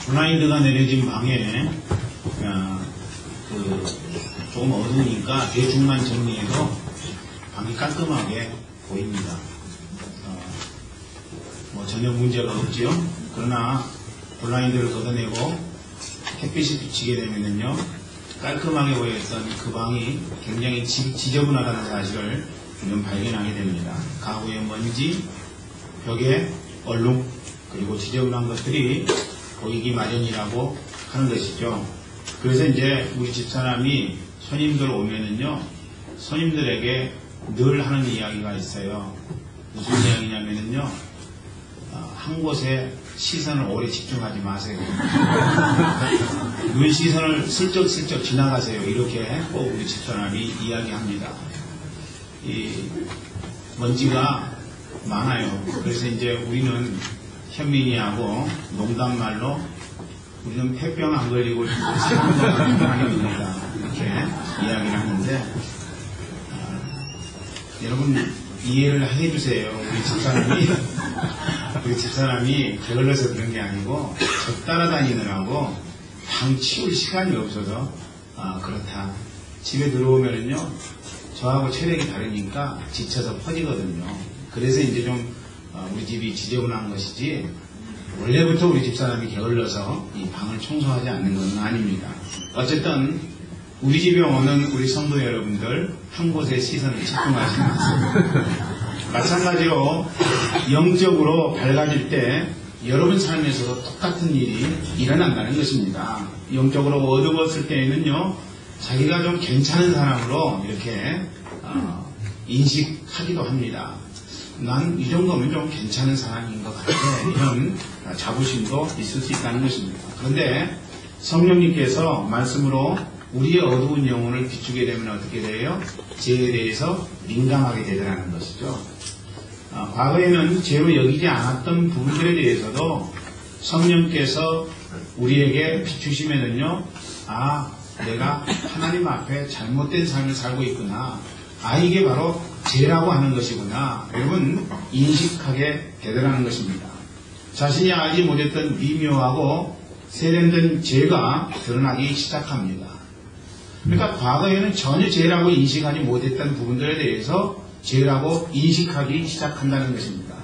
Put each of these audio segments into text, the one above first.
블라인드가 내려진 방에 조금 어두우니까 대충만 정리해도 방이 깔끔하게 보입니다. 전혀 문제가 없지요. 그러나 블라인드를 걷어내고 햇빛이 비치게 되면은요, 깔끔하게 보였던 그 방이 굉장히 지저분하다는 사실을 좀 발견하게 됩니다. 가구에 먼지, 벽에 얼룩, 그리고 지저분한 것들이 보이기 마련이라고 하는 것이죠. 그래서 이제 우리 집사람이 손님들 오면은요, 손님들에게 늘 하는 이야기가 있어요. 무슨 이야기냐면은요, 한 곳에 시선을 오래 집중하지 마세요. 눈 시선을 슬쩍슬쩍 지나가세요. 이렇게 꼭 우리 집사람이 이야기합니다. 이 먼지가 많아요. 그래서 이제 우리는 현민이하고 농담말로 우리는 폐병 안 걸리고 사는 건 아닙니다. 이렇게 이야기를 하는데, 여러분 이해를 해주세요. 우리 집사람이 게을러서 그런 게 아니고 저 따라다니느라고 방 치울 시간이 없어서 그렇다. 집에 들어오면은요, 저하고 체력이 다르니까 지쳐서 퍼지거든요. 그래서 이제 좀 우리 집이 지저분한 것이지, 원래부터 우리 집사람이 게을러서 이 방을 청소하지 않는 건 아닙니다. 어쨌든 우리 집에 오는 우리 성도 여러분들, 한 곳에 시선을 집중하지 마세요. 마찬가지로 영적으로 밝아질 때 여러분 삶에서도 똑같은 일이 일어난다는 것입니다. 영적으로 어두웠을 때에는요, 자기가 좀 괜찮은 사람으로 이렇게 인식하기도 합니다. 난 이 정도면 좀 괜찮은 사람인 것 같아. 이런 자부심도 있을 수 있다는 것입니다. 그런데 성령님께서 말씀으로 우리의 어두운 영혼을 비추게 되면 어떻게 돼요? 죄에 대해서 민감하게 되더라는 것이죠. 과거에는 죄로 여기지 않았던 부분들에 대해서도 성령께서 우리에게 비추시면은요, 내가 하나님 앞에 잘못된 삶을 살고 있구나. 이게 바로 죄라고 하는 것이구나. 여러분, 인식하게 되더라는 것입니다. 자신이 알지 못했던 미묘하고 세련된 죄가 드러나기 시작합니다. 그러니까 과거에는 전혀 죄라고 인식하지 못했던 부분들에 대해서 죄라고 인식하기 시작한다는 것입니다.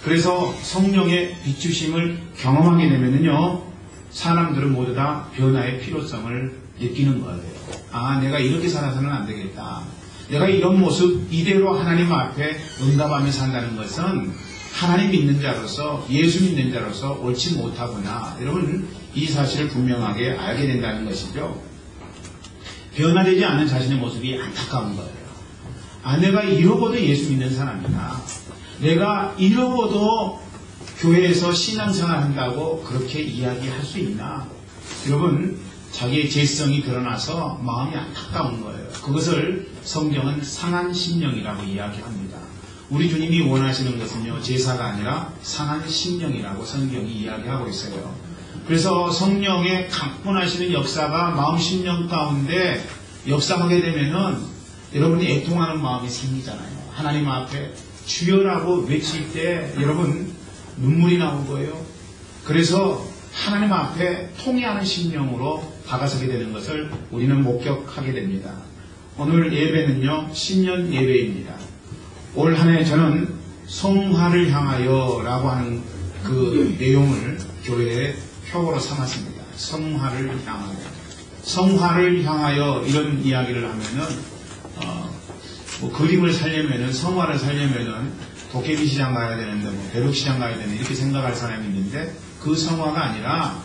그래서 성령의 비추심을 경험하게 되면은요, 사람들은 모두 다 변화의 필요성을 느끼는 거예요. 내가 이렇게 살아서는 안 되겠다. 내가 이런 모습 이대로 하나님 앞에 응답하며 산다는 것은 하나님 믿는 자로서, 예수 믿는 자로서 옳지 못하구나. 여러분, 이 사실을 분명하게 알게 된다는 것이죠. 변화되지 않는 자신의 모습이 안타까운 거예요. 내가 이러고도 예수 믿는 사람이나, 내가 이러고도 교회에서 신앙생활 한다고 그렇게 이야기할 수 있나? 여러분, 자기의 죄성이 드러나서 마음이 안타까운 거예요. 그것을 성경은 상한 심령이라고 이야기합니다. 우리 주님이 원하시는 것은요, 제사가 아니라 상한 심령이라고 성경이 이야기하고 있어요. 그래서 성령의 강권하시는 역사가 마음 심령 가운데 역사하게 되면은 여러분이 애통하는 마음이 생기잖아요. 하나님 앞에 주여라고 외칠 때 여러분 눈물이 나온 거예요. 그래서 하나님 앞에 통회하는 심령으로 다가서게 되는 것을 우리는 목격하게 됩니다. 오늘 예배는요, 신년 예배입니다. 올 한 해 저는 성화를 향하여 라고 하는 그 내용을 교회에 표어로 삼았습니다. 성화를 향하여. 성화를 향하여 이런 이야기를 하면은 그림을 살려면은, 성화를 살려면은 도깨비 시장 가야 되는데, 벼룩 시장 가야 되는데, 이렇게 생각할 사람이 있는데, 그 성화가 아니라,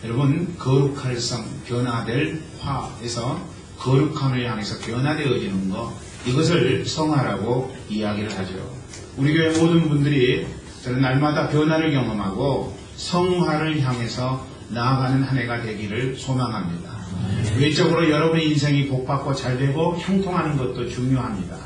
여러분, 거룩할 성, 변화될 화에서 거룩함을 향해서 변화되어지는 것, 이것을 성화라고 이야기를 하죠. 우리 교회 모든 분들이 저는 날마다 변화를 경험하고 성화를 향해서 나아가는 한 해가 되기를 소망합니다. 외적으로 여러분의 인생이 복받고 잘되고 형통하는 것도 중요합니다.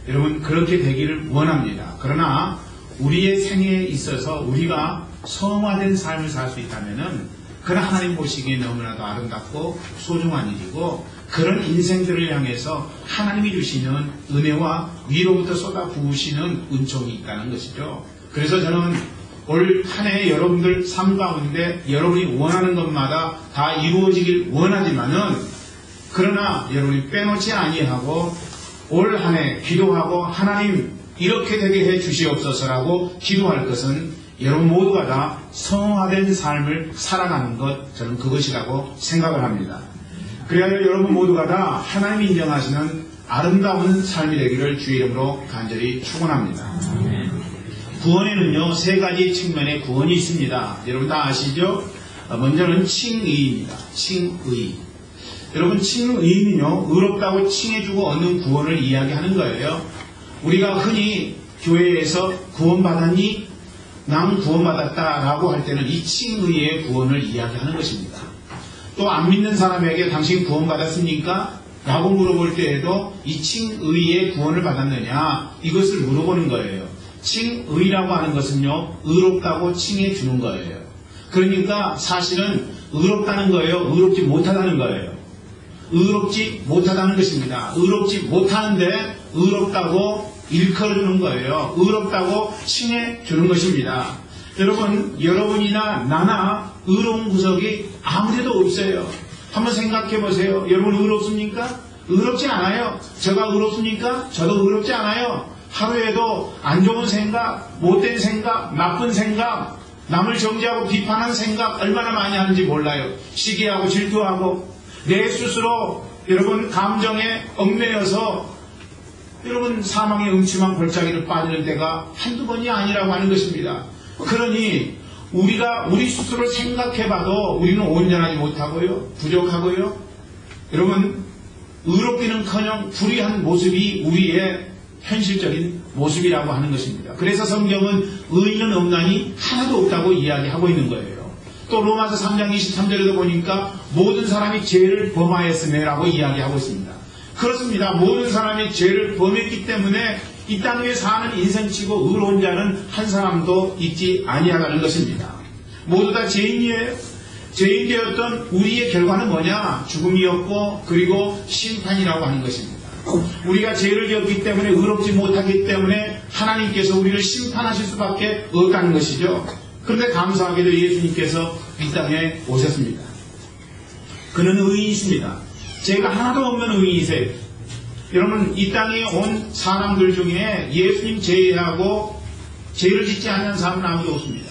여러분, 그렇게 되기를 원합니다. 그러나 우리의 생애에 있어서 우리가 성화된 삶을 살 수 있다면은 그런 하나님 보시기에 너무나도 아름답고 소중한 일이고, 그런 인생들을 향해서 하나님이 주시는 은혜와 위로부터 쏟아 부으시는 은총이 있다는 것이죠. 그래서 저는 올 한 해 여러분들 삶 가운데 여러분이 원하는 것마다 다 이루어지길 원하지만은 그러나 여러분이 빼놓지 아니하고 올 한 해 기도하고 하나님 이렇게 되게 해 주시옵소서라고 기도할 것은 여러분 모두가 다 성화된 삶을 살아가는 것, 저는 그것이라고 생각을 합니다. 그래야 여러분 모두가 다 하나님이 인정하시는 아름다운 삶이 되기를 주의 이름으로 간절히 축원합니다. 구원에는요, 세 가지 측면의 구원이 있습니다. 여러분 다 아시죠? 먼저는 칭의입니다. 칭의. 여러분 칭의는요, 의롭다고 칭해주고 얻는 구원을 이야기하는 거예요. 우리가 흔히 교회에서 구원받았니? 난 구원받았다라고 할 때는 이 칭의의 구원을 이야기하는 것입니다. 또 안 믿는 사람에게 당신 구원받았습니까? 라고 물어볼 때에도 이 칭의의 구원을 받았느냐? 이것을 물어보는 거예요. 칭의라고 하는 것은요, 의롭다고 칭해 주는 거예요. 그러니까 사실은 의롭다는 거예요, 의롭지 못하다는 거예요. 의롭지 못하다는 것입니다. 의롭지 못하는데 의롭다고 일컬어주는 거예요. 의롭다고 칭해 주는 것입니다. 여러분, 여러분이나 나나 의로운 구석이 아무데도 없어요. 한번 생각해 보세요. 여러분 의롭습니까? 의롭지 않아요. 제가 의롭습니까? 저도 의롭지 않아요. 하루에도 안 좋은 생각, 못된 생각, 나쁜 생각, 남을 정죄하고 비판하는 생각 얼마나 많이 하는지 몰라요. 시기하고 질투하고 내 스스로 여러분 감정에 얽매여서 여러분 사망의 음침한 골짜기를 빠지는 때가 한두 번이 아니라고 하는 것입니다. 그러니 우리가 우리 스스로 생각해봐도 우리는 온전하지 못하고요, 부족하고요. 여러분 의롭기는커녕 불의한 모습이 우리의 현실적인 모습이라고 하는 것입니다. 그래서 성경은 의인은 없나니 하나도 없다고 이야기하고 있는 거예요. 또 로마서 3장 23절에도 보니까 모든 사람이 죄를 범하였음에라고 이야기하고 있습니다. 그렇습니다. 모든 사람이 죄를 범했기 때문에 이 땅 위에 사는 인생치고 의로운 자는 한 사람도 있지 아니하다는 것입니다. 모두 다 죄인이에요. 죄인 되었던 우리의 결과는 뭐냐? 죽음이었고 그리고 심판이라고 하는 것입니다. 우리가 죄를 지었기 때문에 의롭지 못하기 때문에 하나님께서 우리를 심판하실 수밖에 없다는 것이죠. 그런데 감사하게도 예수님께서 이 땅에 오셨습니다. 그는 의인이십니다. 죄가 하나도 없는 의인이세요. 여러분 이 땅에 온 사람들 중에 예수님 제외하고 죄를 짓지 않는 사람은 아무도 없습니다.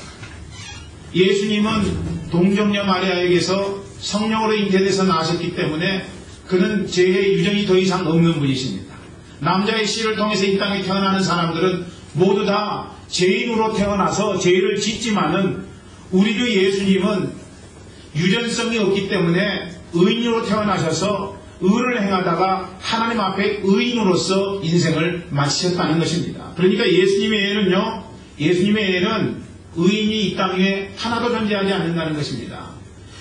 예수님은 동정녀 마리아에게서 성령으로 잉태돼서 나셨기 때문에 그는 죄의 유전이 더 이상 없는 분이십니다. 남자의 씨를 통해서 이 땅에 태어나는 사람들은 모두 다 죄인으로 태어나서 죄를 짓지만은 우리 주 예수님은 유전성이 없기 때문에 의인으로 태어나셔서 의를 행하다가 하나님 앞에 의인으로서 인생을 마치셨다는 것입니다. 그러니까 예수님의 애는 의인이 이 땅 위에 하나도 존재하지 않는다는 것입니다.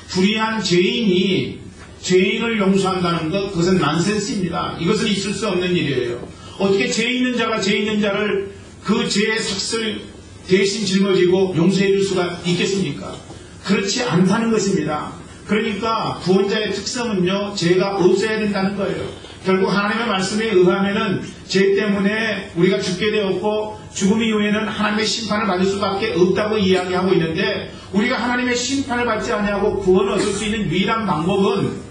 불의한 죄인이 죄인을 용서한다는 것, 그것은 난센스입니다. 이것은 있을 수 없는 일이에요. 어떻게 죄 있는 자가 죄 있는 자를 그 죄의 삭슬 대신 짊어지고 용서해 줄 수가 있겠습니까? 그렇지 않다는 것입니다. 그러니까 구원자의 특성은요, 죄가 없어야 된다는 거예요. 결국 하나님의 말씀에 의하면은 죄 때문에 우리가 죽게 되었고 죽음 이후에는 하나님의 심판을 받을 수밖에 없다고 이야기하고 있는데, 우리가 하나님의 심판을 받지 아니하고 구원을 얻을 수 있는 유일한 방법은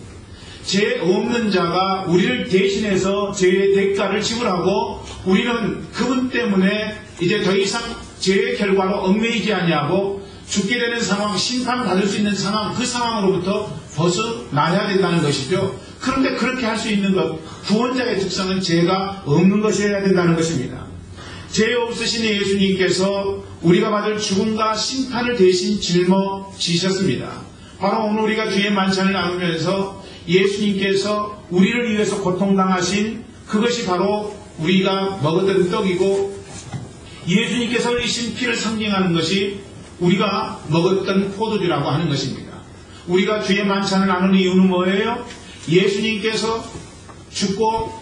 죄 없는 자가 우리를 대신해서 죄의 대가를 지불하고 우리는 그분 때문에 이제 더 이상 죄의 결과로 얽매이지 아니하고 죽게 되는 상황, 심판받을 수 있는 상황, 그 상황으로부터 벗어나야 된다는 것이죠. 그런데 그렇게 할 수 있는 것, 구원자의 특성은 죄가 없는 것이어야 된다는 것입니다. 죄 없으신 예수님께서 우리가 받을 죽음과 심판을 대신 짊어지셨습니다. 바로 오늘 우리가 주의 만찬을 나누면서 예수님께서 우리를 위해서 고통당하신 그것이 바로 우리가 먹었던 떡이고, 예수님께서 흘리신 피를 상징하는 것이 우리가 먹었던 포도주라고 하는 것입니다. 우리가 주의 만찬을 나누는 이유는 뭐예요? 예수님께서 죽고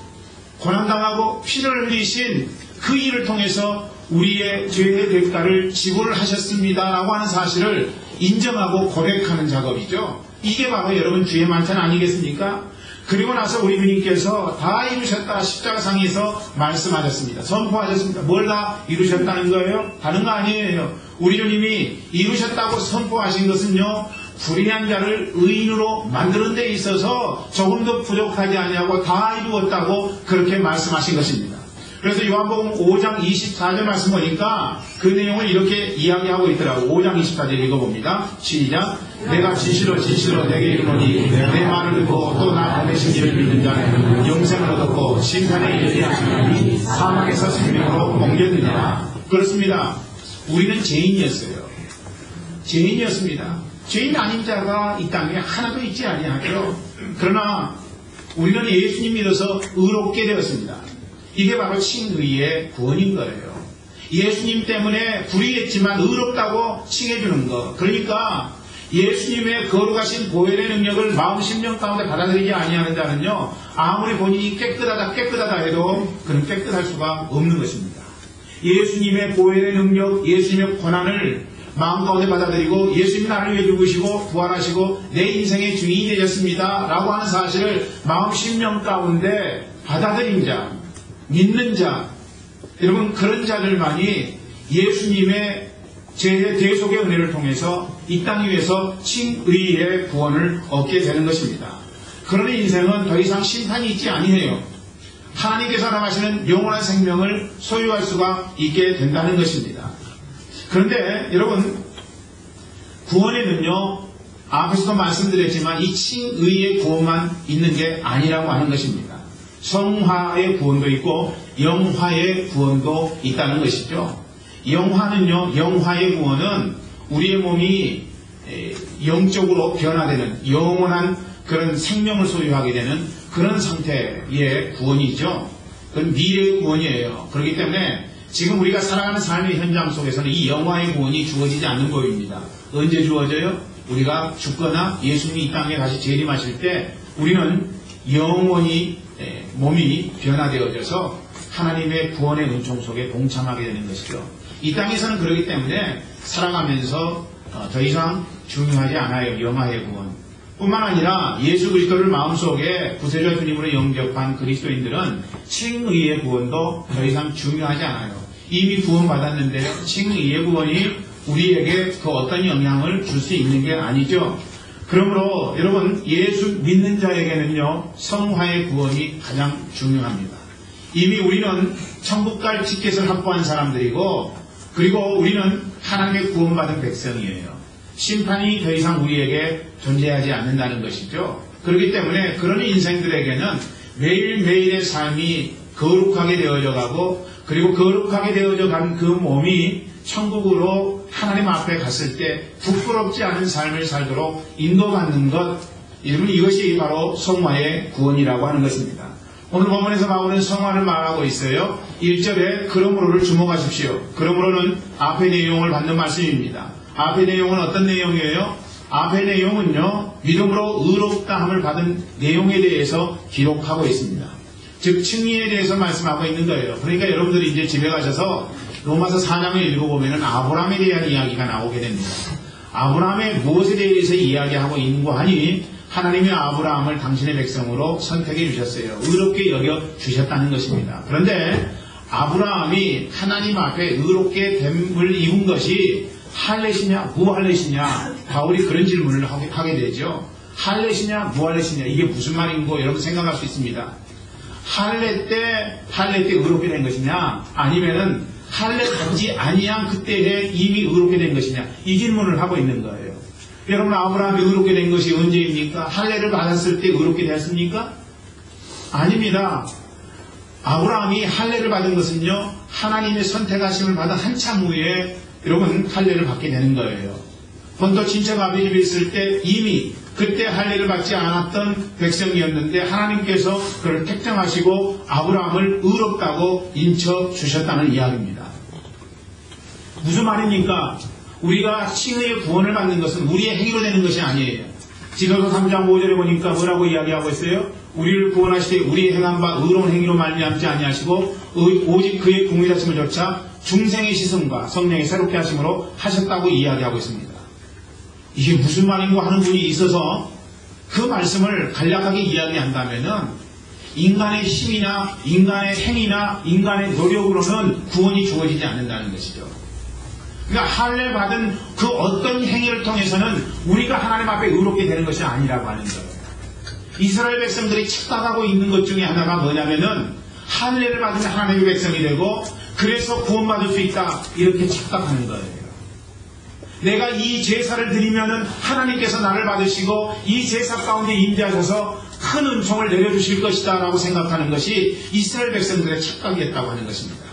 고난당하고 피를 흘리신 그 일을 통해서 우리의 죄의 대가를 지불하셨습니다라고 하는 사실을 인정하고 고백하는 작업이죠. 이게 바로 여러분 주의 만찬 아니겠습니까? 그리고 나서 우리 주님께서 다 이루셨다 십자가상에서 말씀하셨습니다. 선포하셨습니다. 뭘 다 이루셨다는 거예요? 다른 거 아니에요. 우리 주님이 이루셨다고 선포하신 것은요, 불의한 자를 의인으로 만드는 데 있어서 조금도 부족하지 아니하고 다 이루었다고 그렇게 말씀하신 것입니다. 그래서 요한복음 5장 24절 말씀 보니까 그 내용을 이렇게 이야기하고 있더라고요. 5장 24절 읽어봅니다. 시작. 내가 진실로 진실로 내게 이르노니 내 말을 듣고 또 나 보내신 이를 믿는 자는 영생을 얻었고 심판에 이르지 않으니 사망에서 생명으로 옮겼느니라. 그렇습니다. 우리는 죄인이었어요. 죄인이었습니다. 죄인 아닌 자가 이 땅에 하나도 있지 아니하죠. 그러나 우리는 예수님 믿어서 의롭게 되었습니다. 이게 바로 칭의의 구원인 거예요. 예수님 때문에 불의했지만 의롭다고 칭해주는 것. 그러니까 예수님의 거룩하신 보혈의 능력을 마음 심령 가운데 받아들이지 아니하는 자는요, 아무리 본인이 깨끗하다 해도 그는 깨끗할 수가 없는 것입니다. 예수님의 보혈의 능력, 예수님의 권한을 마음 가운데 받아들이고 예수님이 나를 위해 죽으시고 부활하시고 내 인생의 주인이 되셨습니다 라고 하는 사실을 마음 심령 가운데 받아들인 자, 믿는 자, 여러분 그런 자들만이 예수님의 대속의 은혜를 통해서 이 땅 위에서 칭의의 구원을 얻게 되는 것입니다. 그런 인생은 더 이상 심판이 있지 아니해요. 하나님께서 허락하시는 영원한 생명을 소유할 수가 있게 된다는 것입니다. 그런데 여러분, 구원에는요, 앞에서도 말씀드렸지만 이 칭의의 구원만 있는 게 아니라고 하는 것입니다. 성화의 구원도 있고 영화의 구원도 있다는 것이죠. 영화는요, 영화의 구원은 우리의 몸이 영적으로 변화되는 영원한 그런 생명을 소유하게 되는 그런 상태의 구원이죠. 그건 미래의 구원이에요. 그렇기 때문에 지금 우리가 살아가는 삶의 현장 속에서는 이 영화의 구원이 주어지지 않는 법입니다. 언제 주어져요? 우리가 죽거나 예수님이 이 땅에 다시 재림하실 때 우리는 영원히 몸이 변화되어져서 하나님의 구원의 은총 속에 동참하게 되는 것이죠. 이 땅에서는 그렇기 때문에 살아가면서 더 이상 중요하지 않아요. 영화의 구원. 뿐만 아니라 예수 그리스도를 마음속에 구세주 주님으로 영접한 그리스도인들은 칭의의 구원도 더 이상 중요하지 않아요. 이미 구원받았는데요. 칭의의 구원이 우리에게 그 어떤 영향을 줄 수 있는 게 아니죠. 그러므로 여러분, 예수 믿는 자에게는요, 성화의 구원이 가장 중요합니다. 이미 우리는 천국 갈 티켓을 확보한 사람들이고, 그리고 우리는 하나님의 구원받은 백성이에요. 심판이 더 이상 우리에게 존재하지 않는다는 것이죠. 그렇기 때문에 그런 인생들에게는 매일매일의 삶이 거룩하게 되어져 가고, 그리고 거룩하게 되어져 간 그 몸이 천국으로 하나님 앞에 갔을 때 부끄럽지 않은 삶을 살도록 인도받는 것, 여러분, 이것이 바로 성화의 구원이라고 하는 것입니다. 오늘 본문에서 바울은 성화를 말하고 있어요. 1절에 그러므로를 주목하십시오. 그러므로는 앞의 내용을 받는 말씀입니다. 앞의 내용은 어떤 내용이에요? 앞의 내용은요, 믿음으로 의롭다함을 받은 내용에 대해서 기록하고 있습니다. 즉 칭의에 대해서 말씀하고 있는 거예요. 그러니까 여러분들이 이제 집에 가셔서 로마서 4장을 읽어보면 아브라함에 대한 이야기가 나오게 됩니다. 아브라함의 무엇에 대해서 이야기하고 있는고 하니 하나님이 아브라함을 당신의 백성으로 선택해 주셨어요. 의롭게 여겨 주셨다는 것입니다. 그런데 아브라함이 하나님 앞에 의롭게 됨을 입은 것이 할례시냐 무할례시냐, 바울이 그런 질문을 하게 되죠. 할례시냐 무할례시냐, 이게 무슨 말인고 여러분 생각할 수 있습니다. 할례 때 의롭게 된 것이냐, 아니면은 할례 받지 아니한 그때에 이미 의롭게 된 것이냐, 이 질문을 하고 있는 거예요. 여러분, 아브라함이 의롭게 된 것이 언제입니까? 할례를 받았을 때 의롭게 되었습니까? 아닙니다. 아브라함이 할례를 받은 것은요, 하나님의 선택하심을 받은 한참 후에 여러분 할례를 받게 되는 거예요. 본토 친척 아비 집에 있을 때 이미 그때 할례를 받지 않았던 백성이었는데 하나님께서 그를 택정하시고 아브라함을 의롭다고 인쳐 주셨다는 이야기입니다. 무슨 말입니까? 우리가 칭의의 구원을 받는 것은 우리의 행위로 되는 것이 아니에요. 지도서 3장 5절에 보니까 뭐라고 이야기하고 있어요? 우리를 구원하실 때 우리의 행한 바 의로운 행위로 말미암지 아니하시고 오직 그의 궁일하심을 조차 중생의 시선과 성령의 새롭게 하심으로 하셨다고 이야기하고 있습니다. 이게 무슨 말인고 하는 분이 있어서 그 말씀을 간략하게 이야기한다면은 인간의 힘이나 인간의 행위나 인간의 노력으로는 구원이 주어지지 않는다는 것이죠. 그러니까 할례 받은 그 어떤 행위를 통해서는 우리가 하나님 앞에 의롭게 되는 것이 아니라고 하는 거예요. 이스라엘 백성들이 착각하고 있는 것 중에 하나가 뭐냐면은 할례를 받으면 하나님의 백성이 되고 그래서 구원받을 수 있다 이렇게 착각하는 거예요. 내가 이 제사를 드리면은 하나님께서 나를 받으시고 이 제사 가운데 임재하셔서 큰 은총을 내려주실 것이다 라고 생각하는 것이 이스라엘 백성들의 착각이었다고 하는 것입니다.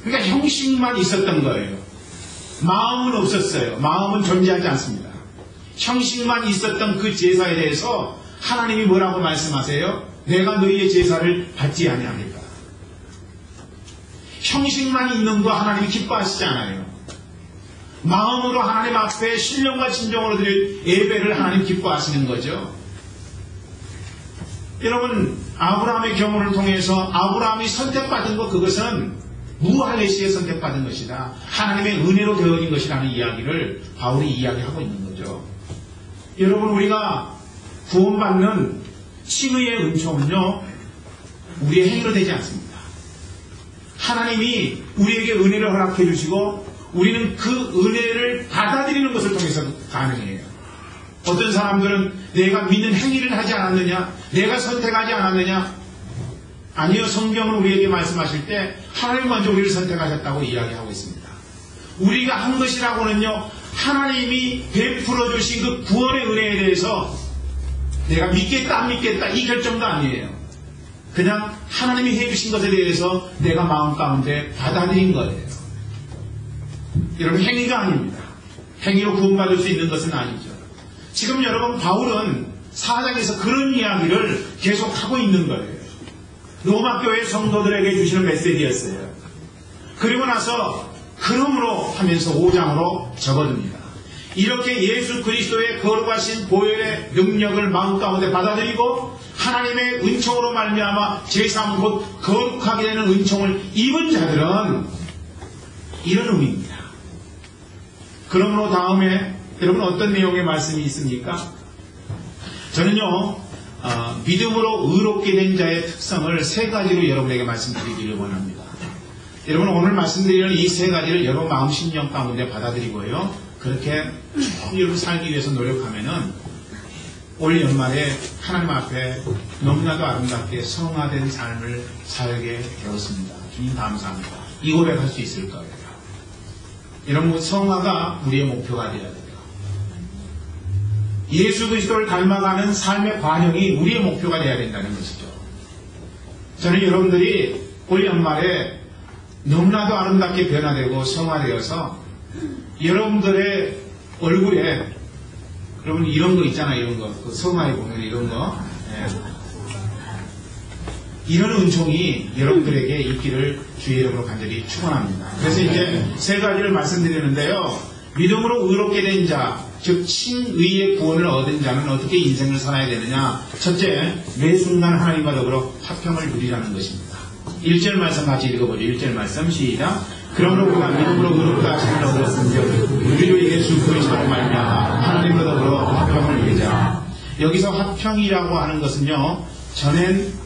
그러니까 형식만 있었던 거예요. 마음은 없었어요. 마음은 존재하지 않습니다. 형식만 있었던 그 제사에 대해서 하나님이 뭐라고 말씀하세요? 내가 너희의 제사를 받지 아니하리라. 형식만 있는 거 하나님이 기뻐하시지 않아요. 마음으로 하나님 앞에 신령과 진정으로 드릴 예배를 하나님 기뻐하시는 거죠. 여러분, 아브라함의 경우를 통해서 아브라함이 선택받은 것, 그것은 무할례시에 선택받은 것이다. 하나님의 은혜로 되어진 것이라는 이야기를 바울이 이야기하고 있는 거죠. 여러분, 우리가 구원받는 칭의의 은총은요, 우리의 행위로 되지 않습니다. 하나님이 우리에게 은혜를 허락해 주시고 우리는 그 은혜를 받아들이는 것을 통해서 가능해요. 어떤 사람들은 내가 믿는 행위를 하지 않았느냐, 내가 선택하지 않았느냐. 아니요, 성경은 우리에게 말씀하실 때 하나님 먼저 우리를 선택하셨다고 이야기하고 있습니다. 우리가 한 것이라고는요, 하나님이 베풀어 주신 그 구원의 은혜에 대해서 내가 믿겠다 안 믿겠다 이 결정도 아니에요. 그냥 하나님이 해주신 것에 대해서 내가 마음 가운데 받아들인 거예요. 여러분, 행위가 아닙니다. 행위로 구원받을 수 있는 것은 아니죠. 지금 여러분, 바울은 4장에서 그런 이야기를 계속하고 있는 거예요. 로마 교회 성도들에게 주시는 메시지였어요. 그리고 나서 그러므로 하면서 5장으로 접어듭니다. 이렇게 예수 그리스도의 거룩하신 보혈의 능력을 마음 가운데 받아들이고 하나님의 은총으로 말미암아 제3 곧 거룩하게 되는 은총을 입은 자들은 이런 의미입니다. 그러므로 다음에 여러분 어떤 내용의 말씀이 있습니까? 저는요, 믿음으로 의롭게 된 자의 특성을 3가지로 여러분에게 말씀드리기를 원합니다. 여러분, 오늘 말씀드리는 이 3가지를 여러분 마음 심령 가운데 받아들이고요, 그렇게 쭉 여러분 살기 위해서 노력하면은 올 연말에 하나님 앞에 너무나도 아름답게 성화된 삶을 살게 되었습니다. 주님 감사합니다. 이 고백할 수 있을 거예요. 여러분, 성화가 우리의 목표가 되어야 돼요. 예수 그리스도를 닮아가는 삶의 과정이 우리의 목표가 되어야 된다는 것이죠. 저는 여러분들이 올 연말에 너무나도 아름답게 변화되고 성화되어서 여러분들의 얼굴에, 여러분 이런 거 있잖아요. 이런 거. 그 성화에 보면 이런 거. 이런 은총이 여러분들에게 있기를 주의 이름으로 간절히 축원합니다. 그래서 이제 3가지를 말씀드리는데요. 믿음으로 의롭게 된 자, 즉 칭의의 구원을 얻은 자는 어떻게 인생을 살아야 되느냐. 첫째, 매 순간 하나님과 더불어 화평을 누리라는 것입니다. 1절 말씀 같이 읽어보죠. 1절 말씀 시작. 그러므로 우리가 믿음으로 의롭다 하심을 얻었은즉 우리로 예수 그리스도로 말미암아 하나님과 더불어 화평을 누리자. 여기서 화평이라고 하는 것은요, 전에는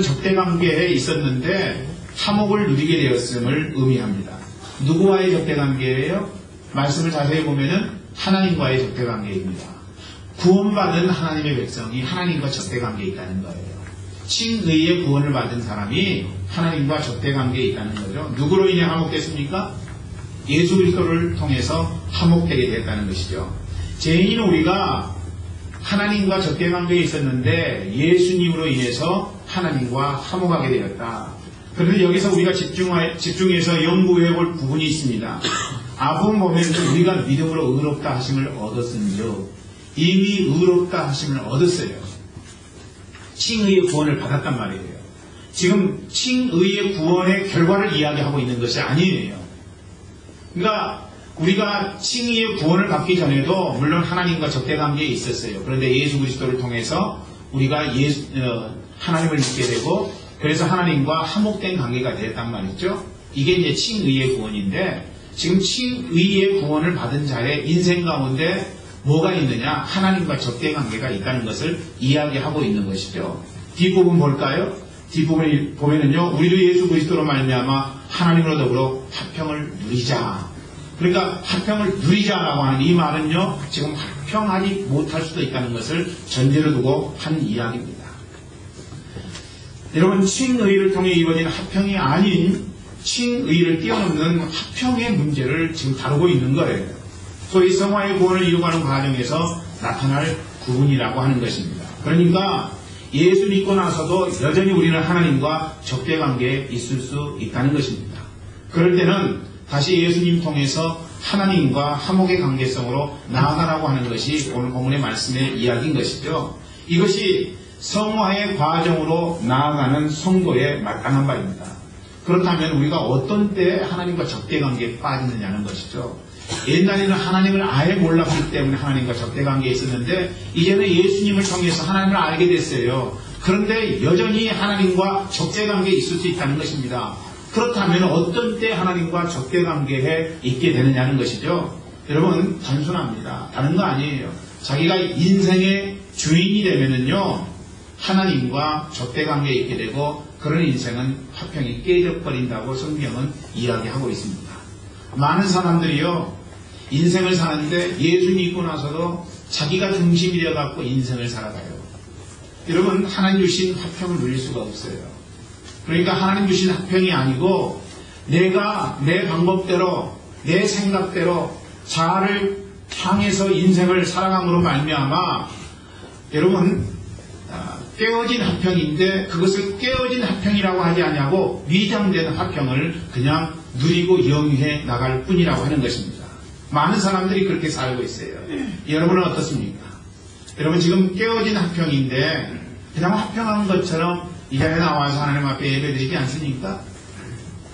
적대관계에 있었는데 화목을 누리게 되었음을 의미합니다. 누구와의 적대관계예요? 말씀을 자세히 보면은 하나님과의 적대관계입니다. 구원받은 하나님의 백성이 하나님과 적대관계에 있다는 거예요. 칭의의 구원을 받은 사람이 하나님과 적대관계에 있다는 거죠. 누구로 인해 화목됐습니까? 예수 그리스도를 통해서 화목되게 됐다는 것이죠. 죄인인 우리가 하나님과 적대관계에 있었는데 예수님으로 인해서 하나님과 화목하게 되었다. 그런데 여기서 우리가 집중해서 연구해 볼 부분이 있습니다. 앞부분 보면 우리가 믿음으로 의롭다 하심을 얻었은즉, 이미 의롭다 하심을 얻었어요. 칭의의 구원을 받았단 말이에요. 지금 칭의의 구원의 결과를 이야기하고 있는 것이 아니에요. 그러니까 우리가 칭의의 구원을 받기 전에도 물론 하나님과 적대관계에 있었어요. 그런데 예수 그리스도를 통해서 우리가 하나님을 믿게 되고 그래서 하나님과 화목된 관계가 되었단 말이죠. 이게 이제 칭의의 구원인데, 지금 칭의의 구원을 받은 자의 인생 가운데 뭐가 있느냐? 하나님과 적대 관계가 있다는 것을 이야기하고 있는 것이죠. 뒷부분 볼까요? 뒷부분을 보면은요, 우리도 예수 그리스도로 말미암아 하나님으로 더불어 화평을 누리자. 그러니까 화평을 누리자라고 하는 이 말은요, 지금 화평하지 못할 수도 있다는 것을 전제로 두고 한 이야기입니다. 여러분, 칭의를 통해 이루어진 화평이 아닌 칭의를 뛰어넘는 화평의 문제를 지금 다루고 있는 거예요. 소위 성화의 구원을 이루어가는 과정에서 나타날 구분이라고 하는 것입니다. 그러니까 예수 믿고 나서도 여전히 우리는 하나님과 적대관계에 있을 수 있다는 것입니다. 그럴 때는 다시 예수님 통해서 하나님과 화목의 관계성으로 나아가라고 하는 것이 오늘 본문의 말씀의 이야기인 것이죠. 이것이 성화의 과정으로 나아가는 성도의 마땅한 바입니다. 그렇다면 우리가 어떤 때 하나님과 적대관계에 빠지느냐는 것이죠. 옛날에는 하나님을 아예 몰랐기 때문에 하나님과 적대관계에 있었는데 이제는 예수님을 통해서 하나님을 알게 됐어요. 그런데 여전히 하나님과 적대관계에 있을 수 있다는 것입니다. 그렇다면 어떤 때 하나님과 적대관계에 있게 되느냐는 것이죠. 여러분, 단순합니다. 다른 거 아니에요. 자기가 인생의 주인이 되면은요, 하나님과 적대관계에 있게 되고 그런 인생은 화평이 깨져버린다고 성경은 이야기하고 있습니다. 많은 사람들이요, 인생을 사는데 예수 믿고 나서도 자기가 중심이 되어갖고 인생을 살아가요. 여러분, 하나님 주신 화평을 누릴 수가 없어요. 그러니까 하나님 주신 화평이 아니고 내가 내 방법대로 내 생각대로 자아를 향해서 인생을 살아감으로 말미암아 여러분 깨어진 화평인데 그것을 깨어진 화평이라고 하지 않냐고 위장된 화평을 그냥 누리고 영위해 나갈 뿐이라고 하는 것입니다. 많은 사람들이 그렇게 살고 있어요. 여러분은 어떻습니까? 여러분 지금 깨어진 화평인데 그냥 화평한 것처럼 이 자리에 나와서 하나님 앞에 예배드리지 않습니까?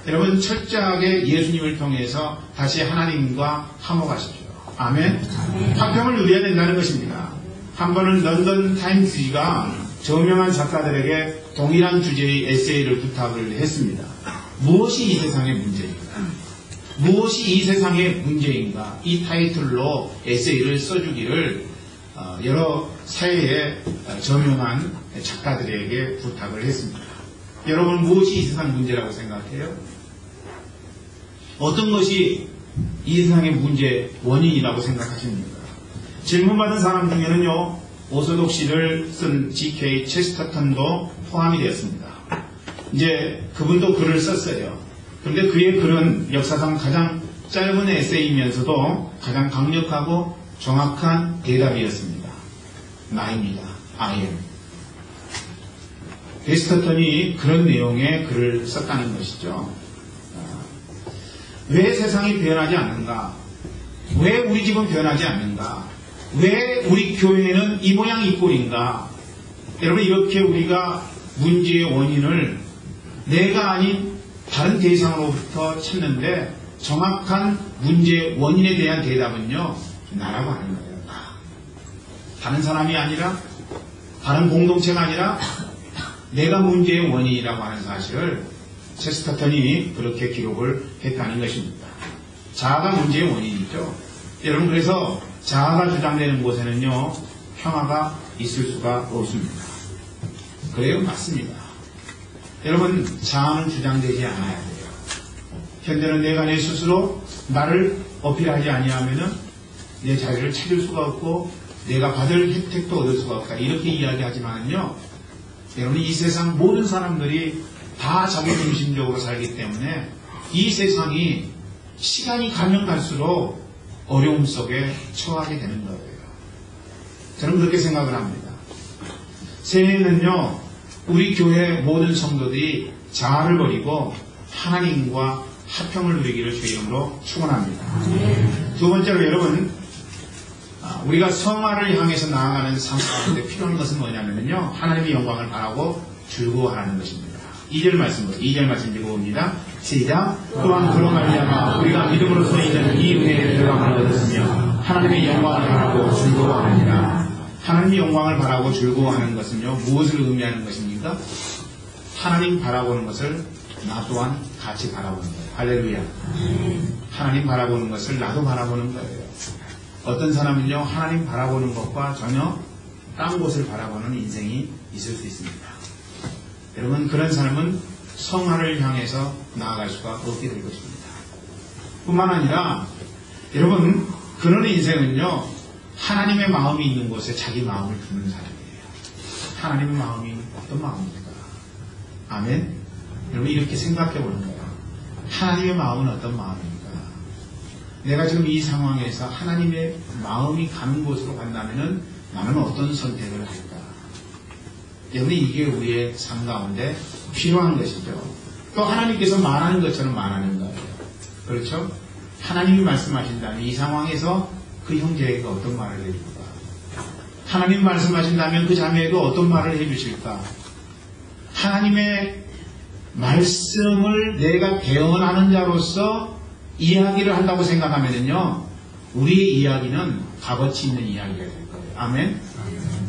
여러분 철저하게 예수님을 통해서 다시 하나님과 화목하십시오. 아멘. 화평을 누려야 된다는 것입니다. 한 번은 런던 타임스가 저명한 작가들에게 동일한 주제의 에세이를 부탁을 했습니다. 무엇이 이 세상의 문제인가? 무엇이 이 세상의 문제인가? 이 타이틀로 에세이를 써주기를 여러 사회의 저명한 작가들에게 부탁을 했습니다. 여러분 무엇이 이 세상 문제라고 생각해요? 어떤 것이 이 세상의 문제 원인이라고 생각하십니까? 질문받은 사람 중에는요, 오소독시를 쓴 G.K. 체스터턴도 포함이 되었습니다. 이제 그분도 글을 썼어요. 그런데 그의 글은 역사상 가장 짧은 에세이면서도 가장 강력하고 정확한 대답이었습니다. 나입니다. I am. 체스터턴이 그런 내용의 글을 썼다는 것이죠. 왜 세상이 변하지 않는가? 왜 우리 집은 변하지 않는가? 왜 우리 교회는 이 모양 이 꼴인가? 여러분 이렇게 우리가 문제의 원인을 내가 아닌 다른 대상으로부터 찾는데 정확한 문제의 원인에 대한 대답은요, 나라고 하는 거예요. 다른 사람이 아니라 다른 공동체가 아니라 내가 문제의 원인이라고 하는 사실을 체스터턴이 그렇게 기록을 했다는 것입니다. 자아가 문제의 원인이죠. 여러분 그래서 자아가 주장되는 곳에는요 평화가 있을 수가 없습니다. 그래요? 맞습니다. 여러분 자아는 주장되지 않아야 돼요. 현재는 내가 내 스스로 나를 어필하지 아니하면은 내 자리를 찾을 수가 없고 내가 받을 혜택도 얻을 수가 없다. 이렇게 이야기하지만요 여러분 이 세상 모든 사람들이 다 자기 중심적으로 살기 때문에 이 세상이 시간이 가면 갈수록 어려움 속에 처하게 되는 거예요. 저는 그렇게 생각을 합니다. 새해에는요 우리 교회 모든 성도들이 자아를 버리고 하나님과 화평을 누리기를 주의 이름으로 축원합니다. 두 번째로 여러분 우리가 성화를 향해서 나아가는 삶 가운데 필요한 것은 뭐냐면요 하나님의 영광을 바라고 즐거워하는 것입니다. 2절 말씀으로 2절 말씀 읽어봅니다. 시작. 또한 그로 말미암아 우리가 믿음으로써 이제는 이 은혜에 들어감을 얻었으며 하나님의 영광을 바라고 즐거워하느니라. 하나님의 영광을 바라고 즐거워하는 것은요 무엇을 의미하는 것입니까? 하나님 바라보는 것을 나 또한 같이 바라보는 거예요. 할렐루야. 하나님 바라보는 것을 나도 바라보는 거예요. 어떤 사람은요, 하나님 바라보는 것과 전혀 딴 곳을 바라보는 인생이 있을 수 있습니다. 여러분, 그런 사람은 성화를 향해서 나아갈 수가 없게 될 것입니다. 뿐만 아니라 여러분, 그런 인생은요, 하나님의 마음이 있는 곳에 자기 마음을 두는 사람이에요. 하나님의 마음이 어떤 마음입니까? 아멘? 여러분, 이렇게 생각해 보는 거예요. 하나님의 마음은 어떤 마음입니까? 내가 지금 이 상황에서 하나님의 마음이 가는 곳으로 간다면 나는 어떤 선택을 할까? 여러분, 이게 우리의 삶 가운데 필요한 것이죠. 또 하나님께서 말하는 것처럼 말하는 거예요. 그렇죠? 하나님이 말씀하신다면 이 상황에서 그 형제에게 어떤 말을 해줄까? 하나님 말씀하신다면 그 자매에게 어떤 말을 해주실까? 하나님의 말씀을 내가 대언하는 자로서 이야기를 한다고 생각하면요, 우리의 이야기는 값어치 있는 이야기가 될 거예요. 아멘?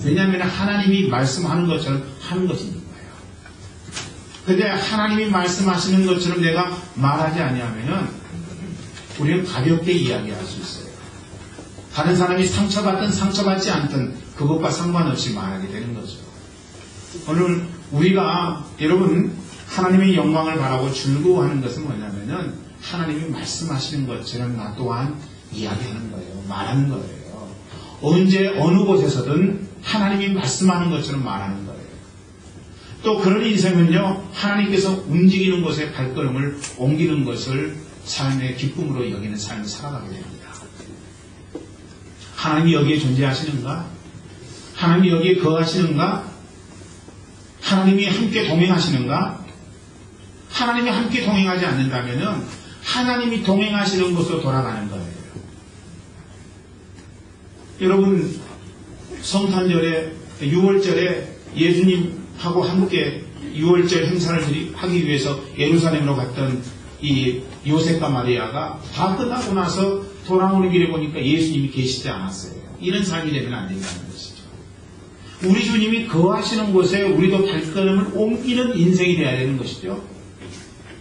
왜냐하면 하나님이 말씀하는 것처럼 하는 것이니까요. 근데 하나님이 말씀하시는 것처럼 내가 말하지 아니하면은 우리는 가볍게 이야기할 수 있어요. 다른 사람이 상처받든 상처받지 않든 그것과 상관없이 말하게 되는 거죠. 오늘 우리가 여러분 하나님의 영광을 바라고 즐거워하는 것은 뭐냐면은 하나님이 말씀하시는 것처럼 나 또한 이야기하는 거예요. 말하는 거예요. 언제 어느 곳에서든 하나님이 말씀하는 것처럼 말하는 거예요. 또 그런 인생은요, 하나님께서 움직이는 곳에 발걸음을 옮기는 것을 삶의 기쁨으로 여기는 삶을 살아가게 됩니다. 하나님이 여기에 존재하시는가? 하나님이 여기에 거하시는가? 하나님이 함께 동행하시는가? 하나님이 함께 동행하지 않는다면 하나님이 동행하시는 곳으로 돌아가는 거예요. 여러분, 성탄절에 6월절에 예수님하고 함께 6월절 행사를 하기 위해서 예루살렘으로 갔던 이 요셉과 마리아가 다 끝나고 나서 돌아오는 길에 보니까 예수님이 계시지 않았어요. 이런 삶이 되면 안 된다는 것이죠. 우리 주님이 거하시는 곳에 우리도 발걸음을 옮기는 인생이 되어야 되는 것이죠.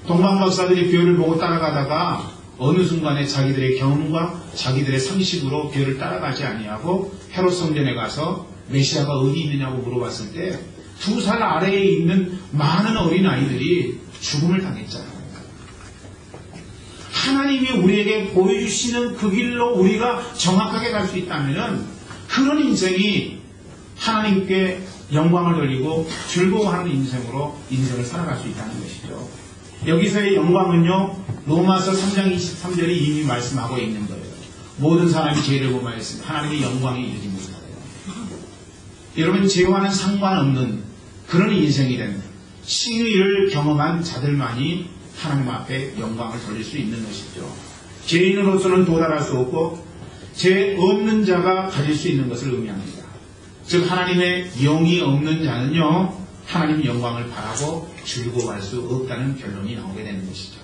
동방 박사들이 별을 보고 따라가다가 어느 순간에 자기들의 경험과 자기들의 상식으로 별을 따라가지 아니하고 헤롯 성전에 가서 메시아가 어디 있느냐고 물어봤을 때 2살 아래에 있는 많은 어린아이들이 죽음을 당했잖아요. 하나님이 우리에게 보여주시는 그 길로 우리가 정확하게 갈 수 있다면 그런 인생이 하나님께 영광을 돌리고 즐거워하는 인생으로 인생을 살아갈 수 있다는 것이죠. 여기서의 영광은요, 로마서 3장 23절이 이미 말씀하고 있는 거예요. 모든 사람이 죄를 범하였으니 하나님의 영광에 이르지 못하래요. 여러분, 죄와는 상관없는 그런 인생이 된 칭의를 경험한 자들만이 하나님 앞에 영광을 돌릴 수 있는 것이죠. 죄인으로서는 도달할 수 없고 죄 없는 자가 가질 수 있는 것을 의미합니다. 즉 하나님의 영이 없는 자는요, 하나님 영광을 바라고 즐거워할 수 없다는 결론이 나오게 되는 것이죠.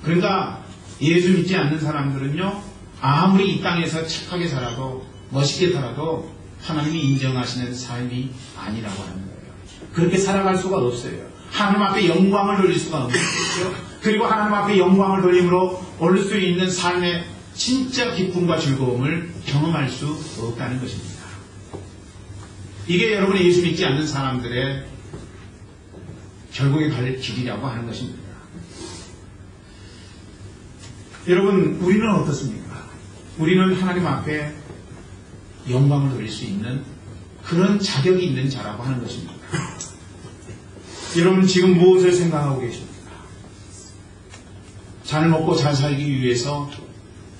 그러니까 예수 믿지 않는 사람들은요, 아무리 이 땅에서 착하게 살아도 멋있게 살아도 하나님이 인정하시는 삶이 아니라고 하는 거예요. 그렇게 살아갈 수가 없어요. 하나님 앞에 영광을 돌릴 수가 없는 것이죠. 그리고 하나님 앞에 영광을 돌림으로 얻을 수 있는 삶의 진짜 기쁨과 즐거움을 경험할 수 없다는 것입니다. 이게 여러분이 예수 믿지 않는 사람들의 결국에 갈 길이라고 하는 것입니다. 여러분, 우리는 어떻습니까? 우리는 하나님 앞에 영광을 돌릴 수 있는 그런 자격이 있는 자라고 하는 것입니다. 여러분, 지금 무엇을 생각하고 계십니까? 잘 먹고 잘 살기 위해서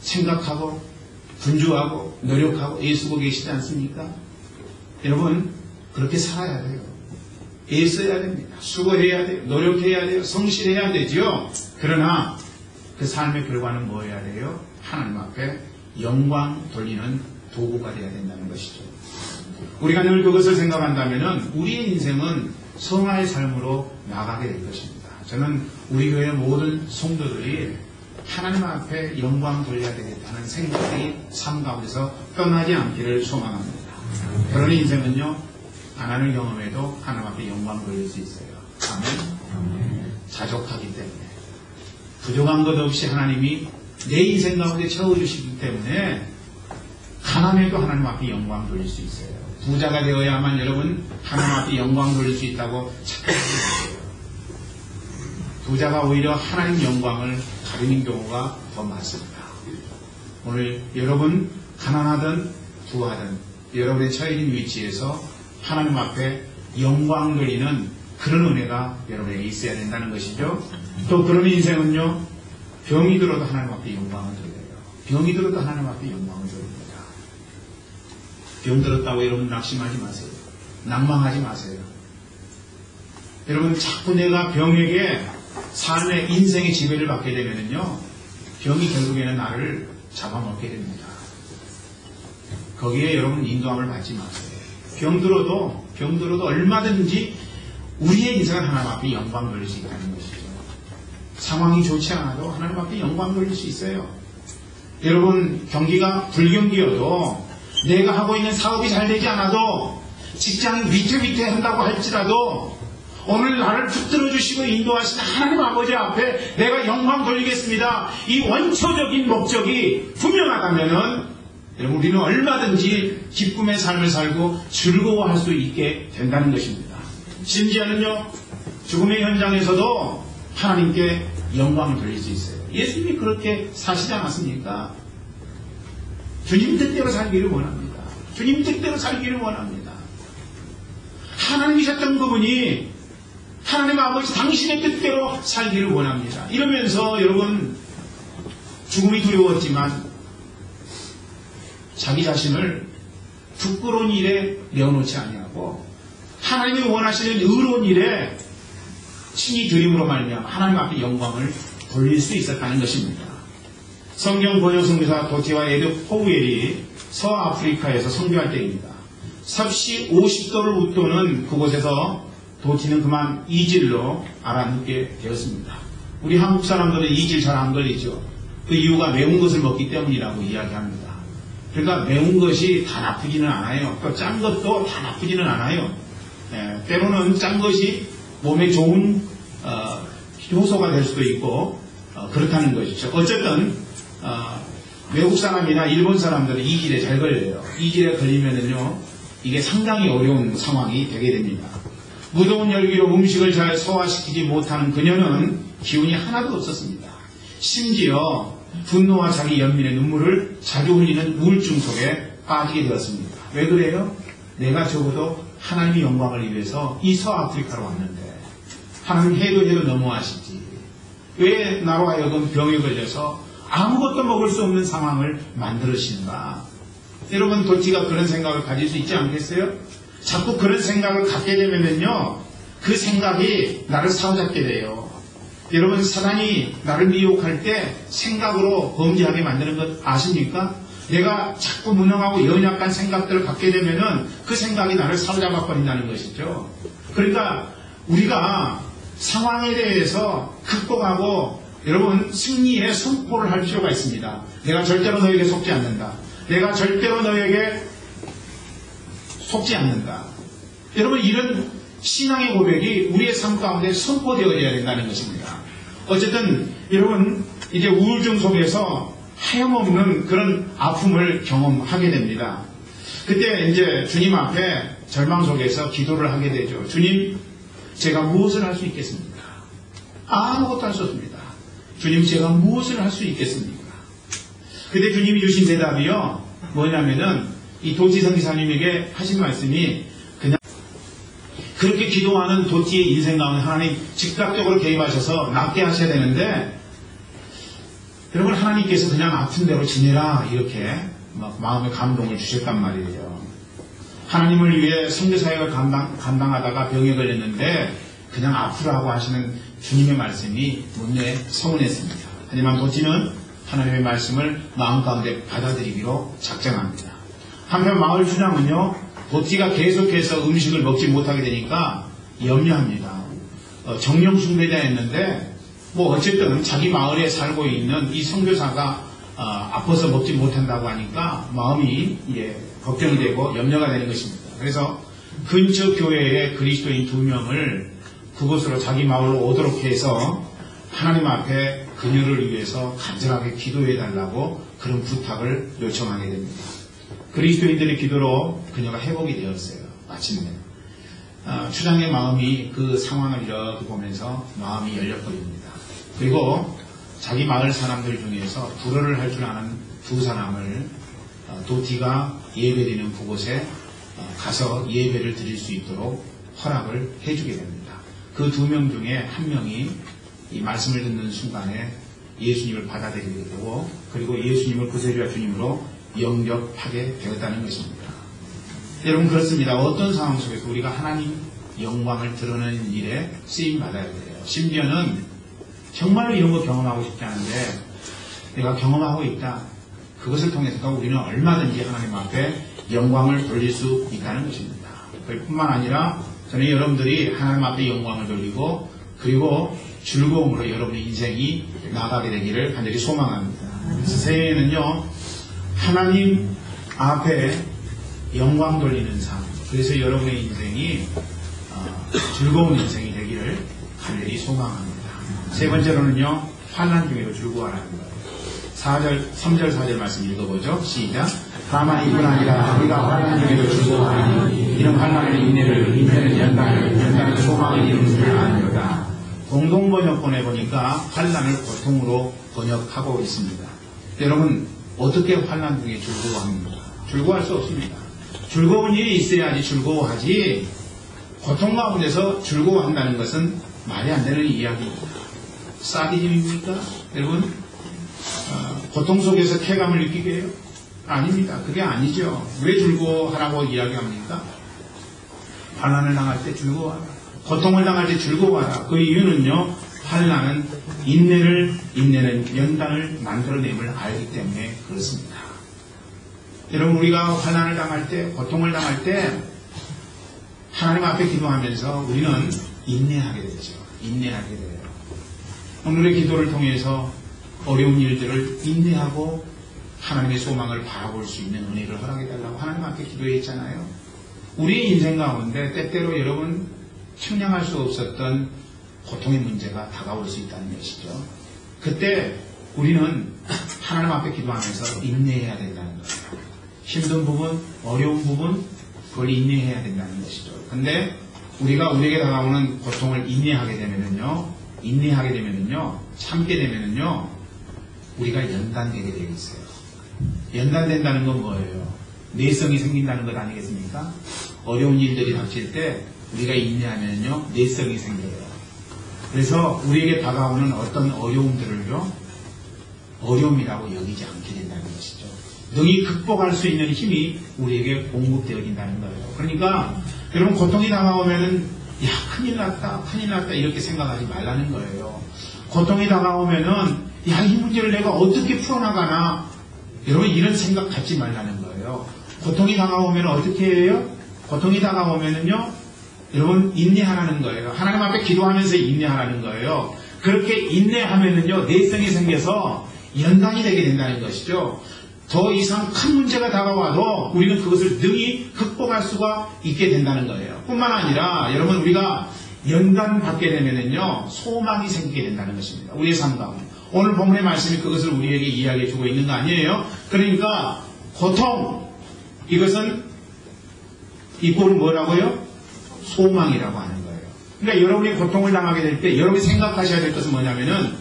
생각하고 분주하고 노력하고 애쓰고 계시지 않습니까? 여러분, 그렇게 살아야 돼요. 애써야 됩니다. 수고해야 돼요. 노력해야 돼요. 성실해야 되죠. 그러나 그 삶의 결과는 뭐 해야 돼요? 하나님 앞에 영광 돌리는 도구가 되어야 된다는 것이죠. 우리가 늘 그것을 생각한다면 우리의 인생은 성화의 삶으로 나가게 될 것입니다. 저는 우리 교회 모든 성도들이 하나님 앞에 영광 돌려야 되겠다는 생각이 삶 가운데서 떠나지 않기를 소망합니다. 그런 인생은요, 가난을 경험해도 하나님 앞에 영광을 돌릴 수 있어요. 아멘. 자족하기 때문에 부족한 것 없이 하나님이 내 인생 가운데 채워주시기 때문에 가난해도 하나님 앞에 영광 돌릴 수 있어요. 부자가 되어야만 여러분 하나님 앞에 영광 돌릴 수 있다고 착각하세요. 부자가 오히려 하나님 영광을 가리는 경우가 더 많습니다. 오늘 여러분 가난하든 부하든 여러분의 처해진 위치에서 하나님 앞에 영광 돌리는 그런 은혜가 여러분에게 있어야 된다는 것이죠. 또 그런 인생은요, 병이 들어도 하나님 앞에 영광을 돌려요. 병이 들어도 하나님 앞에 영광을 돌립니다. 병 들었다고 여러분 낙심하지 마세요. 낭망하지 마세요. 여러분 자꾸 내가 병에게 삶의 인생의 지배를 받게 되면요, 병이 결국에는 나를 잡아먹게 됩니다. 거기에 여러분 인도함을 받지 마세요. 병 들어도 얼마든지 우리의 인생은 하나님 앞에 영광 돌릴 수 있다는 것이죠. 상황이 좋지 않아도 하나님 앞에 영광 돌릴 수 있어요. 여러분 경기가 불경기여도 내가 하고 있는 사업이 잘 되지 않아도 직장이 위태위태한다고 할지라도 오늘 나를 붙들어 주시고 인도하시는 하나님 아버지 앞에 내가 영광 돌리겠습니다. 이 원초적인 목적이 분명하다면은 여러분 우리는 얼마든지 기쁨의 삶을 살고 즐거워할 수 있게 된다는 것입니다. 심지어는요, 죽음의 현장에서도 하나님께 영광을 돌릴 수 있어요. 예수님이 그렇게 사시지 않았습니까? 주님 뜻대로 살기를 원합니다. 주님 뜻대로 살기를 원합니다. 하나님이셨던 그분이 하나님 아버지 당신의 뜻대로 살기를 원합니다. 이러면서 여러분 죽음이 두려웠지만 자기 자신을 부끄러운 일에 내어놓지 아니하고 하나님이 원하시는 의로운 일에 친히 드림으로 말미암아 하나님 앞에 영광을 돌릴 수 있었다는 것입니다. 성경 번역 선교사 도티와 에드 포우엘이 서아프리카에서 선교할 때입니다. 섭씨 50도를 웃도는 그곳에서 도티는 그만 이질로 알아눕게 되었습니다. 우리 한국 사람들은 이질 잘 안 걸리죠. 그 이유가 매운 것을 먹기 때문이라고 이야기합니다. 그러니까 매운 것이 다 나쁘지는 않아요. 또 짠 것도 다 나쁘지는 않아요. 때로는 짠 것이 몸에 좋은 효소가 될 수도 있고 그렇다는 것이죠. 어쨌든 외국 사람이나 일본 사람들은 이질에 잘 걸려요. 이질에 걸리면은요, 이게 상당히 어려운 상황이 되게 됩니다. 무더운 열기로 음식을 잘 소화시키지 못하는 그녀는 기운이 하나도 없었습니다. 심지어 분노와 자기 연민의 눈물을 자주 흘리는 우울증 속에 빠지게 되었습니다. 왜 그래요? 내가 적어도 하나님의 영광을 위해서 이 서아프리카로 왔는데 하나님 해도 너무하시지. 왜 나로 하여금 병에 걸려서 아무것도 먹을 수 없는 상황을 만들으신가? 여러분 도티가 그런 생각을 가질 수 있지 않겠어요? 자꾸 그런 생각을 갖게 되면요, 그 생각이 나를 사로잡게 돼요. 여러분 사단이 나를 미혹할 때 생각으로 범죄하게 만드는 것 아십니까? 내가 자꾸 무능하고 연약한 생각들을 갖게 되면은 그 생각이 나를 사로잡아 버린다는 것이죠. 그러니까 우리가 상황에 대해서 극복하고 여러분 승리의 선포를 할 필요가 있습니다. 내가 절대로 너에게 속지 않는다. 내가 절대로 너에게 속지 않는다. 여러분 이런 신앙의 고백이 우리의 삶 가운데 선포되어야 된다는 것입니다. 어쨌든 여러분 이제 우울증 속에서 하염없는 그런 아픔을 경험하게 됩니다. 그때 이제 주님 앞에 절망 속에서 기도를 하게 되죠. 주님, 제가 무엇을 할 수 있겠습니까? 아무것도 할 수 없습니다. 주님, 제가 무엇을 할 수 있겠습니까? 그때 주님이 주신 대답이요, 뭐냐면은 이 도티 선교사님에게 하신 말씀이 그냥 그렇게 기도하는 도티의 인생 가운데 하나님 즉각적으로 개입하셔서 낫게 하셔야 되는데, 여러분 하나님께서 그냥 아픈 대로 지내라 이렇게 막 마음의 감동을 주셨단 말이에요. 하나님을 위해 선교사역을 감당하다가 병에 걸렸는데 그냥 아프라고 하시는 주님의 말씀이 문제에 서운했습니다. 하지만 도티는 하나님의 말씀을 마음 가운데 받아들이기로 작정합니다. 한편 마을 주장은요, 도티가 계속해서 음식을 먹지 못하게 되니까 염려합니다. 정령 숭배자였는데 뭐 어쨌든 자기 마을에 살고 있는 이 선교사가 아파서 먹지 못한다고 하니까 마음이 걱정이 되고 염려가 되는 것입니다. 그래서 근처 교회에 그리스도인 2명을 그곳으로 자기 마을로 오도록 해서 하나님 앞에 그녀를 위해서 간절하게 기도해 달라고 그런 부탁을 요청하게 됩니다. 그리스도인들의 기도로 그녀가 회복이 되었어요. 마침내. 추장의 마음이 그 상황을 이렇게 보면서 마음이 열려버립니다. 그리고 자기 마을 사람들 중에서 불어를 할 줄 아는 두 사람을 도티가 예배드리는 그곳에 가서 예배를 드릴 수 있도록 허락을 해주게 됩니다. 그 두 명 중에 한 명이 이 말씀을 듣는 순간에 예수님을 받아들이게 되고 그리고 예수님을 구세주와 주님으로 영접하게 되었다는 것입니다. 여러분 그렇습니다. 어떤 상황 속에서 우리가 하나님 영광을 드러내는 일에 쓰임받아야 돼요. 심지어는 정말로 이런 거 경험하고 싶지 않은데 내가 경험하고 있다. 그것을 통해서 우리는 얼마든지 하나님 앞에 영광을 돌릴 수 있다는 것입니다. 뿐만 아니라 저는 여러분들이 하나님 앞에 영광을 돌리고 그리고 즐거움으로 여러분의 인생이 나가게 되기를 간절히 소망합니다. 그래서 새해에는요 하나님 앞에 영광 돌리는 삶, 그래서 여러분의 인생이 즐거운 인생이 되기를 간절히 소망합니다. 세 번째로는요 환난 중에도 즐거워하라는 거예요. 3절 4절 말씀 읽어보죠. 시작. 다만 이뿐 아니라 우리가 환난 중에도 즐거워하니 이런 환난의 인내를, 인내는 연단을, 연단은 소망을 이루는 줄 아니로다. 공동번역본에 보니까 환난을 고통으로 번역하고 있습니다. 여러분 어떻게 환난 중에 즐거워합니까? 즐거워할 수 없습니다. 즐거운 일이 있어야지 즐거워하지 고통 가운데서 즐거워한다는 것은 말이 안 되는 이야기입니다. 사디즘입니까? 여러분 고통 속에서 쾌감을 느끼게 해요? 아닙니다. 그게 아니죠. 왜 즐거워하라고 이야기합니까? 환난을 당할 때 즐거워하라. 고통을 당할 때 즐거워하라. 그 이유는요. 환난은 인내는 연단을 만들어냄을 알기 때문에 그렇습니다. 여러분 우리가 환난을 당할 때 고통을 당할 때 하나님 앞에 기도하면서 우리는 인내하게 되죠. 인내하게 돼요. 오늘의 기도를 통해서 어려운 일들을 인내하고 하나님의 소망을 바라볼 수 있는 은혜를 허락해달라고 하나님 앞에 기도했잖아요. 우리의 인생 가운데 때때로 여러분 측량할 수 없었던 고통의 문제가 다가올 수 있다는 것이죠. 그때 우리는 하나님 앞에 기도하면서 인내해야 된다는 거예요. 힘든 부분, 어려운 부분, 그걸 인내해야 된다는 것이죠. 근데 우리가 우리에게 다가오는 고통을 인내하게 되면은요, 참게 되면은요, 우리가 연단되게 되어 있어요. 연단된다는 건 뭐예요? 내성이 생긴다는 것 아니겠습니까? 어려운 일들이 닥칠 때 우리가 인내하면요, 내성이 생겨요. 그래서 우리에게 다가오는 어떤 어려움들을요, 어려움이라고 여기지 않게 된다는 것이죠. 능히 극복할 수 있는 힘이 우리에게 공급되어진다는 거예요. 그러니까 여러분 고통이 다가오면은 야 큰일 났다 이렇게 생각하지 말라는 거예요. 고통이 다가오면은 야 이 문제를 내가 어떻게 풀어나가나 여러분 이런 생각 갖지 말라는 거예요. 고통이 다가오면 어떻게 해요? 고통이 다가오면은요 여러분 인내하라는 거예요. 하나님 앞에 기도하면서 인내하라는 거예요. 그렇게 인내하면은요 내성이 생겨서 연단이 되게 된다는 것이죠. 더 이상 큰 문제가 다가와도 우리는 그것을 능히 극복할 수가 있게 된다는 거예요. 뿐만 아니라 여러분 우리가 연단받게 되면은요 소망이 생기게 된다는 것입니다. 우리의 삶 가운데 오늘 본문의 말씀이 그것을 우리에게 이야기해 주고 있는 거 아니에요? 그러니까 고통 이것은 이꼴은 뭐라고요? 소망이라고 하는 거예요. 그러니까 여러분이 고통을 당하게 될 때 여러분이 생각하셔야 될 것은 뭐냐면은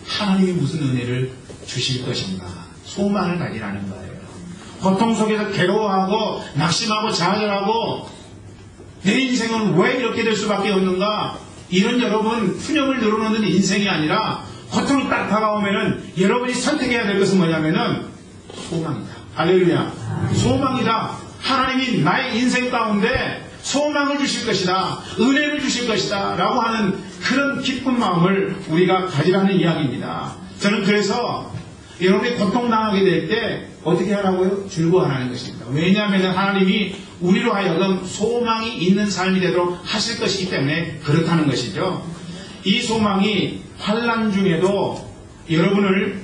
하나님이 무슨 은혜를 주실 것인가 소망을 가지라는 거예요. 고통 속에서 괴로워하고 낙심하고 좌절하고 내 인생은 왜 이렇게 될 수밖에 없는가 이런 여러분 푸념을 늘어놓는 인생이 아니라 고통이 딱 다가오면은 여러분이 선택해야 될 것은 뭐냐면은 소망이다. 할렐루야. 소망이다. 하나님이 나의 인생 가운데 소망을 주실 것이다. 은혜를 주실 것이다. 라고 하는 그런 기쁜 마음을 우리가 가지라는 이야기입니다. 저는 그래서 여러분이 고통당하게 될 때 어떻게 하라고요? 즐거워하라는 것입니다. 왜냐하면 하나님이 우리로 하여금 소망이 있는 삶이 되도록 하실 것이기 때문에 그렇다는 것이죠. 이 소망이 환난 중에도 여러분을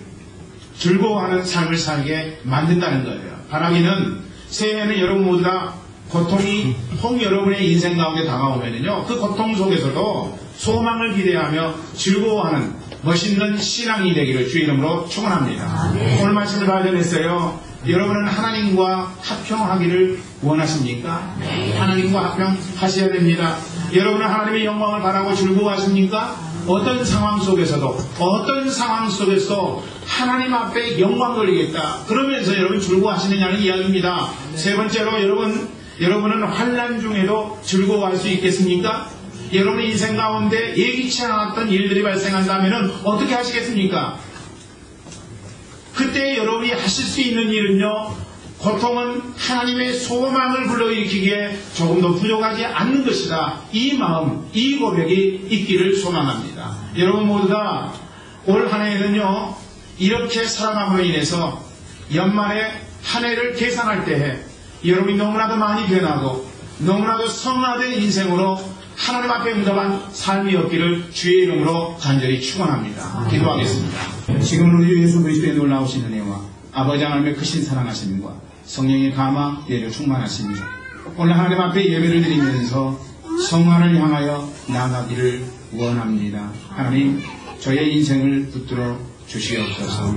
즐거워하는 삶을 살게 만든다는 거예요. 바라기는 새해에는 여러분 모두 다 고통이 혹 여러분의 인생 가운데 다가오면요 그 고통 속에서도 소망을 기대하며 즐거워하는 멋있는 신앙이 되기를 주의 이름으로 축원합니다. 오늘 말씀을 발견했어요. 여러분은 하나님과 합평하기를 원하십니까? 하나님과 합평하셔야 됩니다. 여러분은 하나님의 영광을 바라고 즐거워하십니까? 어떤 상황 속에서도 하나님 앞에 영광 돌리겠다 그러면서 여러분 즐거워하시느냐는 이야기입니다. 세 번째로 여러분은 환난 중에도 즐거워할 수 있겠습니까? 여러분의 인생 가운데 예기치 않았던 일들이 발생한다면 어떻게 하시겠습니까? 그때 여러분이 하실 수 있는 일은요, 고통은 하나님의 소망을 불러일으키기에 조금 더 부족하지 않는 것이다. 이 마음, 이 고백이 있기를 소망합니다. 여러분 모두 다 올 한 해에는요, 이렇게 살아감으로 인해서 연말에 한 해를 계산할 때에 여러분이 너무나도 많이 변하고 너무나도 성화된 인생으로 하나님 앞에 응답한 삶이었기를 주의 이름으로 간절히 축원합니다. 기도하겠습니다. 지금은 우리 예수 그리스도의 놀라우신 은혜와 아버지 하나님의 크신 사랑하심과 성령의 감화 내려 충만하십니다. 오늘 하나님 앞에 예배를 드리면서 성화를 향하여 나아가기를 원합니다. 하나님, 저의 인생을 붙들어 주시옵소서.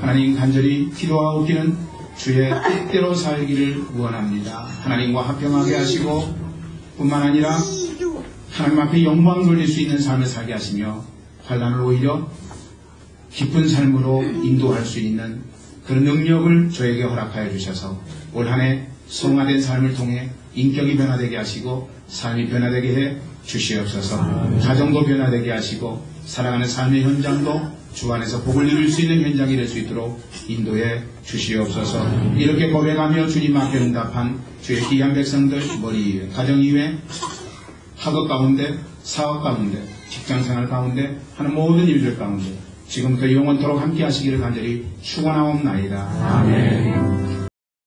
하나님, 간절히 기도하옵기는 주의 뜻대로 살기를 원합니다. 하나님과 합평하게 하시고 뿐만 아니라 하나님 앞에 영광 돌릴 수 있는 삶을 살게 하시며 환난을 오히려 기쁜 삶으로 인도할 수 있는 그런 능력을 저에게 허락하여 주셔서 올 한 해 성화된 삶을 통해 인격이 변화되게 하시고 삶이 변화되게 해 주시옵소서. 가정도 변화되게 하시고 살아가는 삶의 현장도 주 안에서 복을 누릴 수 있는 현장이 될 수 있도록 인도해 주시옵소서. 이렇게 고백하며 주님 앞에 응답한 주의 귀한 백성들 머리 위에, 가정 이외, 학업 가운데, 사업 가운데, 직장생활 가운데 하는 모든 일들 가운데 지금부터 영원토록 함께 하시기를 간절히 축원하옵나이다. 아멘.